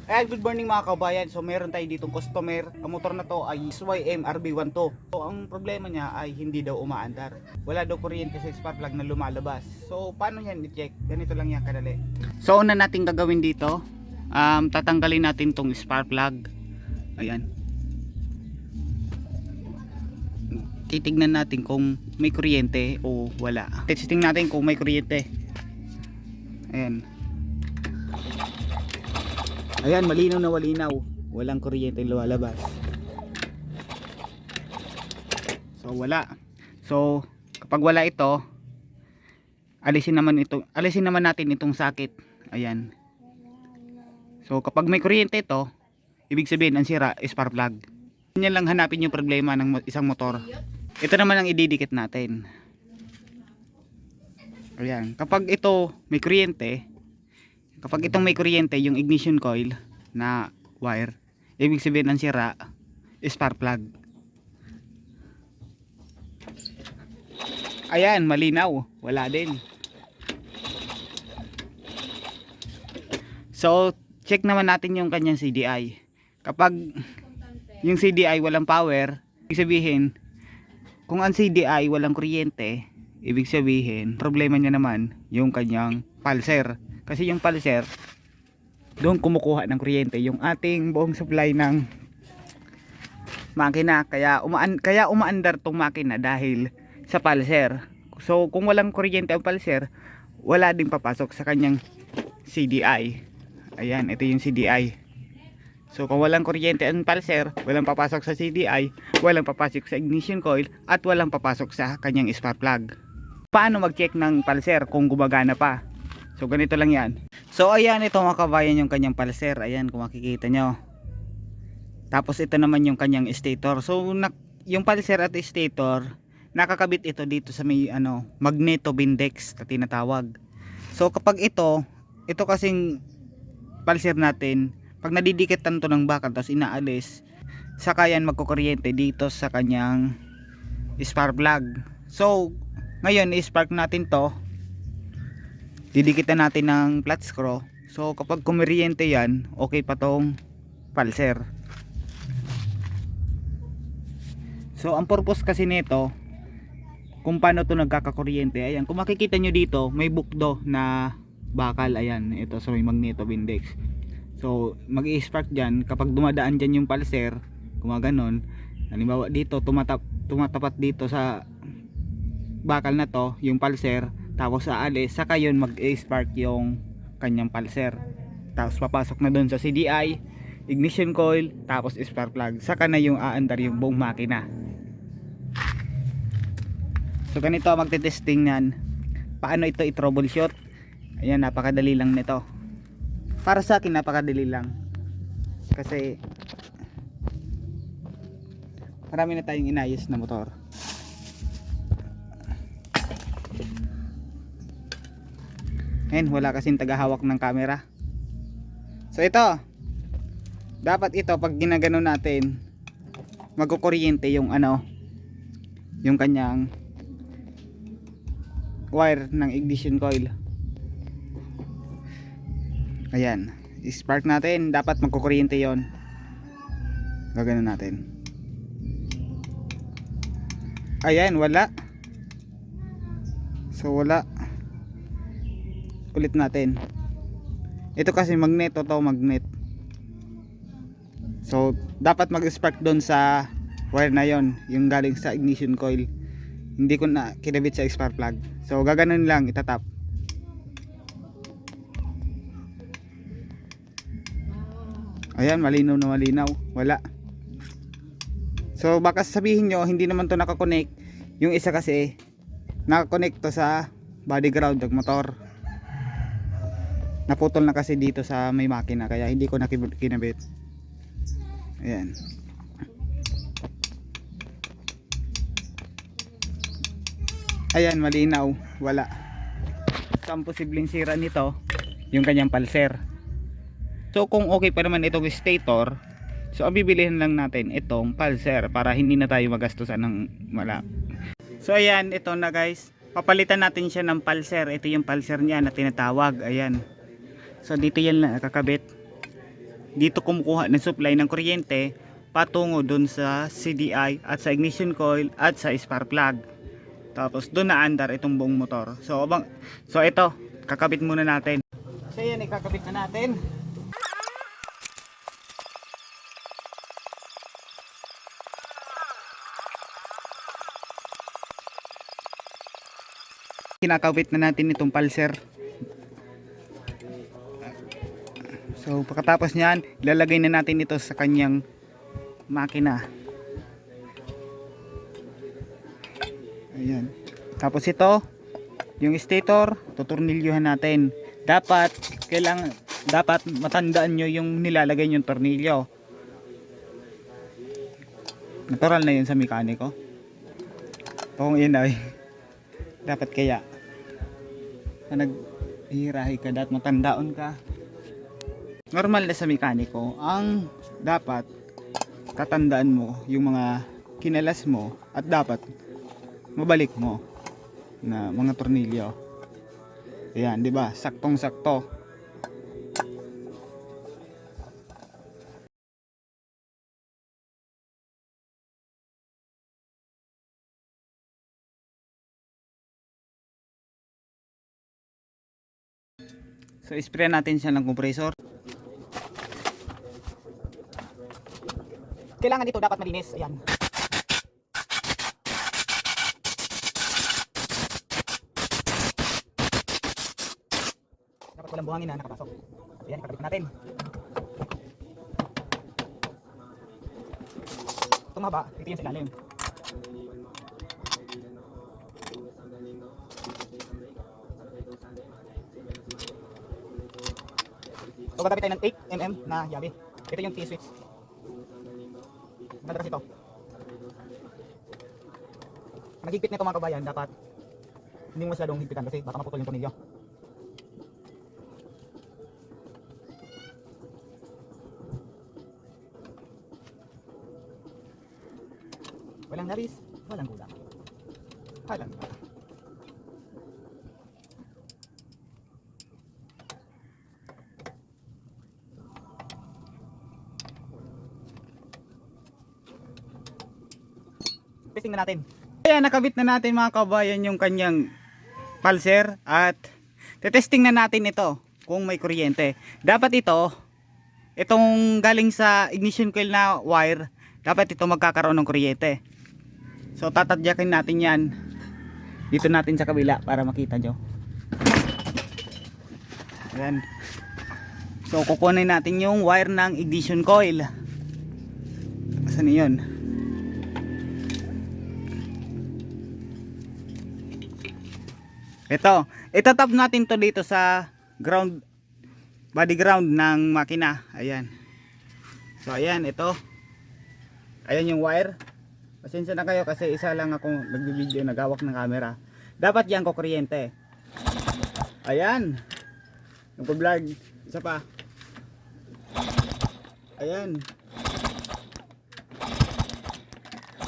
Ayan, good morning mga kabayan. So meron tayo ditong customer. Ang motor na to ay SYM RB12. So ang problema niya ay hindi daw umaandar. Wala daw kuryente sa spark plug na lumalabas. So paano yan i-check? Ganito lang yan kadali. So una nating gagawin dito, tatanggalin natin tong spark plug. Ayan. Titignan natin kung may kuryente o wala. Testing natin kung may kuryente. Ayan. Ayan, malinaw na malinaw. Walang kuryente lumalabas. So wala. So kapag wala ito, alisin naman natin itong sakit. Ayan. So kapag may kuryente ito, ibig sabihin ang sira is spark plug. Yan lang hanapin yung problema ng isang motor. Ito naman ang ididikit natin. Ayan, kapag ito may kuryente, kapag itong may kuryente, yung ignition coil na wire, ibig sabihin ang sira is spark plug. Ayan, malinaw, wala din. So check naman natin yung kanyang CDI. Kapag yung CDI walang power, ibig sabihin kung ang CDI walang kuryente, ibig sabihin problema niya naman yung kanyang pulser. Kasi yung pulser, doon kumukuha ng kuryente yung ating buong supply ng makina. Kaya umaandar tong makina dahil sa pulser. So kung walang kuryente ang pulser, wala ding papasok sa kanyang CDI. Ayan, ito yung CDI. So kung walang kuryente ang pulser, walang papasok sa CDI, walang papasok sa ignition coil, at walang papasok sa kanyang spark plug. Paano mag-check ng pulser kung gumagana pa? So ganito lang yan. So ayan, ito mga kabayan yung kanyang pulser. Ayan, kung makikita nyo. Tapos ito naman yung kanyang stator. So yung pulser at stator, nakakabit ito dito sa may magnetobindex na tinatawag. So kapag ito kasing pulser natin, pag nadidikitan to ng bakal tapos inaalis, saka yan magkukuryente dito sa kanyang spark plug. So ngayon i-spark natin to, didikitan natin ng flat screw. So kapag kumiryente yan, okay pa tong pulser. So ang purpose kasi nito, kung paano to nagkakakuryente, ayan, kung makikita nyo dito may bukdo na bakal. Ayan, ito sa may magnetobindex. So mag-i-spark dyan, kapag dumadaan dyan yung pulser, gumaganon, halimbawa dito tumatapat dito sa bakal na to yung pulser, tapos aalis, saka yun mag-spark yung kanyang pulser, tapos papasok na doon sa CDI, ignition coil, tapos spark plug, saka na yung aandar yung buong makina. So ganito magte-testing nan. Paano ito i-troubleshoot? Ayan, napakadali lang nito. Para sa akin napakadali lang, kasi marami na tayong inayos na motor. Ngayon wala kasing tagahawak ng camera. So ito, dapat ito pag ginagano natin, magkukuryente yung yung kanyang wire ng ignition coil. Ayan, i-spark natin, dapat magkukuryente yon. Gagano natin. Ayan, wala. So wala. Ulit natin. Ito kasi magneto to, magnet. So dapat mag-spark doon sa wire na yon, yung galing sa ignition coil. Hindi ko na kinabit sa spark plug. So gaganon lang, itatap. Ayan, malinaw na malinaw, wala. So baka sabihin nyo hindi naman to nakakonect. Yung isa kasi nakakonect to sa body ground ng motor. Naputol na kasi dito sa may makina, kaya hindi ko kinabit. Ayan. Ayan, malinaw, wala. So ang posibleng sira nito yung kanyang pulser. So kung okay pa naman itong stator, so ang bibilihin lang natin itong pulser para hindi na tayo magastusan ng wala. So ayan, ito na guys, papalitan natin siya ng pulser. Ito yung pulser niya na tinatawag. Ayan, so dito yan nakakabit dito kumukuha ng supply ng kuryente patungo dun sa CDI at sa ignition coil at sa spark plug. Tapos doon naandar itong buong motor. So ito, kakabit muna natin. So yan, ikakabit na natin. Kinakabit na natin itong pulser. So pagkatapos niyan, ilalagay na natin ito sa kanyang makina. Ayan. Tapos ito, yung stator, tutornilyuhan natin. Dapat matandaan nyo yung nilalagay yung tornilyo. Natural na yun sa mekaniko. Kung yun ay dapat kaya na naghihirahi ka, dapat matandaon ka. Normal na sa mekaniko, ang dapat tatandaan mo yung mga kinalas mo at dapat mabalik mo na mga tornilyo. Ayan, di ba? Saktong sakto. So spray natin siya ng compressor. Kailangan dito dapat malinis. Ayan. Dapat walang buhangin na nakapasok. Ayan, ikakabit natin. Itong haba, ito yung sa ilalim. So gagawin tayo ng 8mm na yabi. Ito yung T-switch. Ganda kasi ito. Ang nagigpit nito mga kabayan, dapat hindi mo masyadong higpitan kasi baka maputol yung tornilyo. Walang labis, walang kulang. Walang kulang. Testing na natin. Ayan, nakabit na natin mga kabayan yung kanyang pulser at tetesting na natin ito kung may kuryente. Dapat itong galing sa ignition coil na wire, dapat ito magkakaroon ng kuryente. So tatadyakin natin yan dito natin sa kabila para makita nyo. Ayan. So kukunin natin yung wire ng ignition coil. Saan yun? Itatap natin to dito sa ground, body ground ng makina. Ayan. So ayan, ito. Ayan yung wire. Pasensya na kayo kasi isa lang ako nagbi-video, nagawak ng camera. Dapat yan ko kuryente. Ayan. Yung vlog, isa pa. Ayan.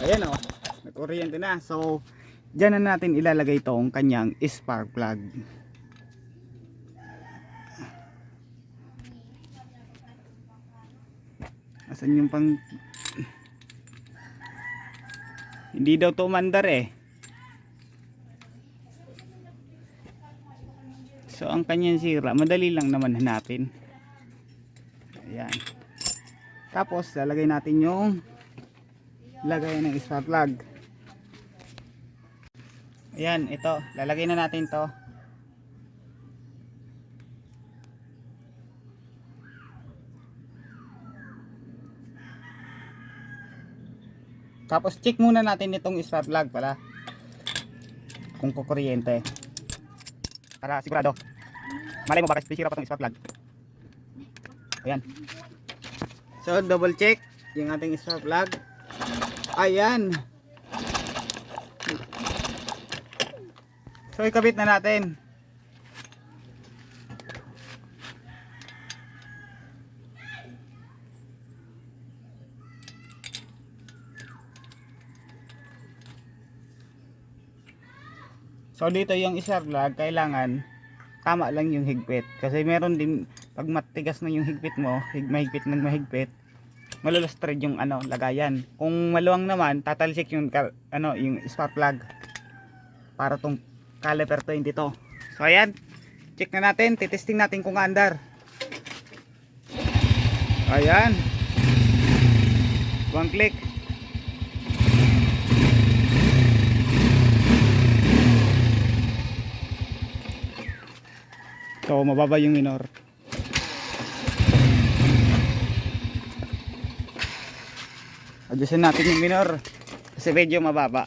Ayan oh. May kuryente na. So diyan na natin ilalagay itong kanyang spark plug. Asan yung pang... Hindi daw to umandar eh. So ang kanyang sira, madali lang naman hanapin. Ayan. Tapos lalagay natin yung lagayan ng spark plug. Ayan, ito. Lalagay na natin to. Tapos check muna natin itong spark plug pala. Kung kukuryente. Para sigurado. Malay mo baka sisira pa itong spark plug. Ayan. So double check yung ating spark plug. Ayan. So ikabit na natin. So dito yung spark plug, kailangan tama lang yung higpit kasi meron din pag matigas na yung higpit mo, mahigpit ng mahigpit, malulustred yung ano, lagayan. Kung maluwang naman, tatalsik yung yung spark plug para tong caliper 22. So ayan, check na natin, titesting natin kung andar. Ayan, one click. So mababa yung minor. Adjustin natin yung minor kasi medyo mababa.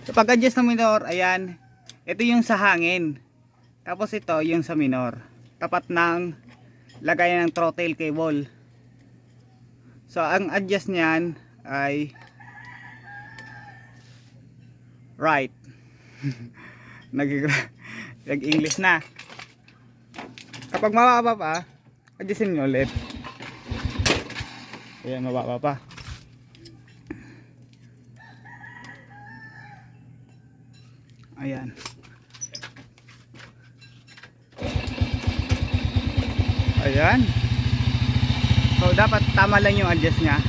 So pag adjust ng minor, ayan, ito yung sa hangin, tapos ito yung sa minor, tapat ng lagayan ng throttle cable. So ang adjust niyan ay right. Nag-English na. Kapag mababa pa, adjustin nyo ulit. Ayan, mababa pa. Ayan. Ayan. So dapat tama lang yung adjust nya.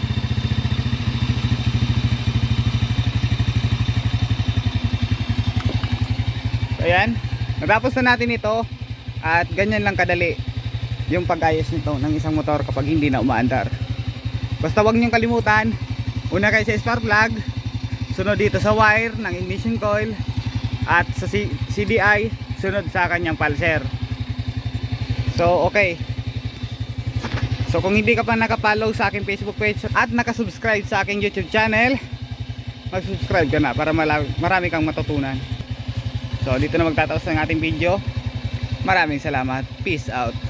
So ayan, natapos na natin ito. At ganyan lang kadali yung pag-ayos nito ng isang motor kapag hindi na umaandar. Basta wag niyong kalimutan, una kayo sa spark plug, sunod dito sa wire ng ignition coil, at sa CDI, sunod sa kanyang pulser. So okay. So kung hindi ka pa nakapollow sa aking Facebook page at nakasubscribe sa aking YouTube channel, mag-subscribe ka na para marami kang matutunan. So dito na magtataos ng ating video. Maraming salamat. Peace out.